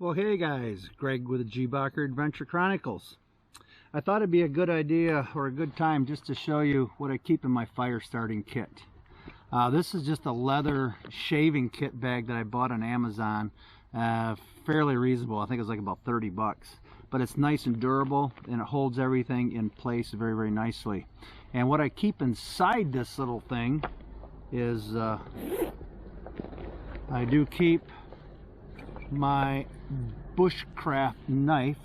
Well, hey guys, Greg with the G-bacher Adventure Chronicles. I thought it'd be a good idea or a good time just to show you what I keep in my fire starting kit. This is just a leather shaving kit bag that I bought on Amazon. Fairly reasonable. I think it was like about 30 bucks. But it's nice and durable, and it holds everything in place very, very nicely. And what I keep inside this little thing is I do keep my Bushcraft knife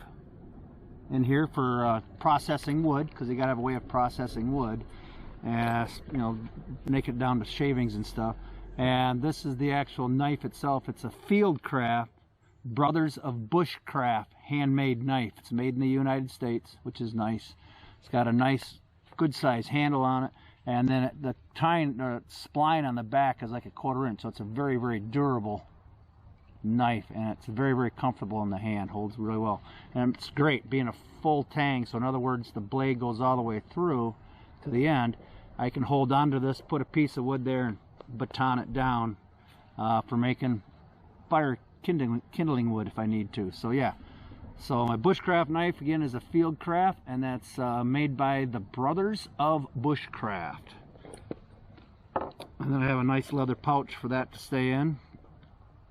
in here for processing wood, because you gotta have a way of processing wood, and you know, make it down to shavings and stuff. And this is the actual knife itself. It's a Fieldcraft Brothers of Bushcraft handmade knife. It's made in the United States, which is nice. It's got a nice good size handle on it, and then the spline on the back is like a 1/4 inch, so it's a very, very durable knife, and it's very, very comfortable in the hand. Holds really well, and it's great being a full tang. So in other words, the blade goes all the way through to the end. I can hold onto this, put a piece of wood there, and baton it down for making fire kindling wood if I need to. So yeah, so my Bushcraft knife again is a Fieldcraft, and that's made by the Brothers of Bushcraft. And then I have a nice leather pouch for that to stay in,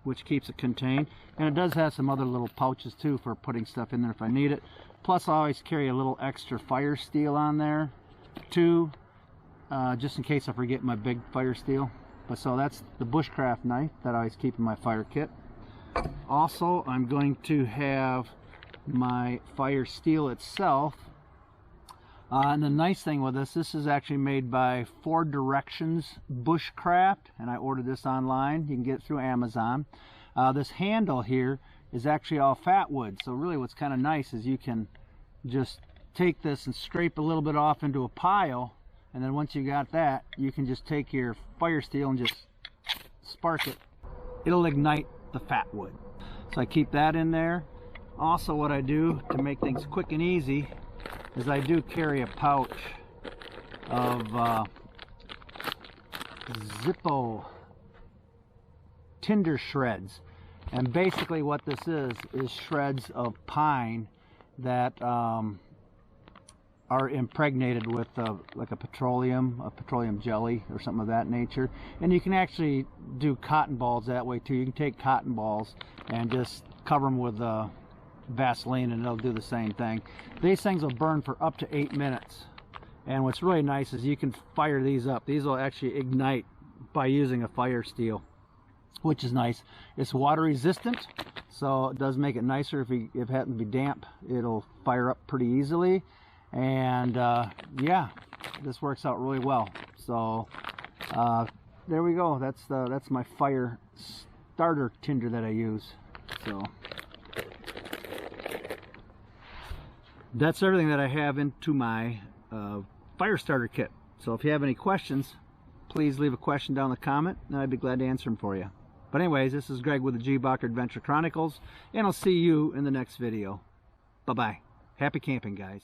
which keeps it contained. And it does have some other little pouches too for putting stuff in there if I need it. Plus I always carry a little extra fire steel on there too, just in case I forget my big fire steel. But so that's the Bushcraft knife that I always keep in my fire kit. Also, I'm going to have my fire steel itself. And the nice thing with this is actually made by 4 Directions Bushcraft, and I ordered this online. You can get it through Amazon. This handle here is actually all fat wood, so really what's kind of nice is you can just take this and scrape a little bit off into a pile, and then once you got that, you can just take your fire steel and just spark it. It'll ignite the fat wood. So I keep that in there. Also, what I do to make things quick and easy is I do carry a pouch of Zippo Tinder shreds, and basically what this is shreds of pine that are impregnated with like a petroleum jelly or something of that nature. And you can actually do cotton balls that way too. You can take cotton balls and just cover them with Vaseline, and it'll do the same thing. These things will burn for up to 8 minutes, and what's really nice is you can fire these up. These will actually ignite by using a fire steel, which is nice. It's water resistant, so it does make it nicer. If it happens to be damp, it'll fire up pretty easily. And yeah, this works out really well. So there we go. That's my fire starter tinder that I use. So that's everything that I have into my fire starter kit. So if you have any questions, please leave a question down in the comment, and I'd be glad to answer them for you. But anyways, this is Greg with the G-bacher Adventure Chronicles, and I'll see you in the next video. Bye-bye. Happy camping, guys.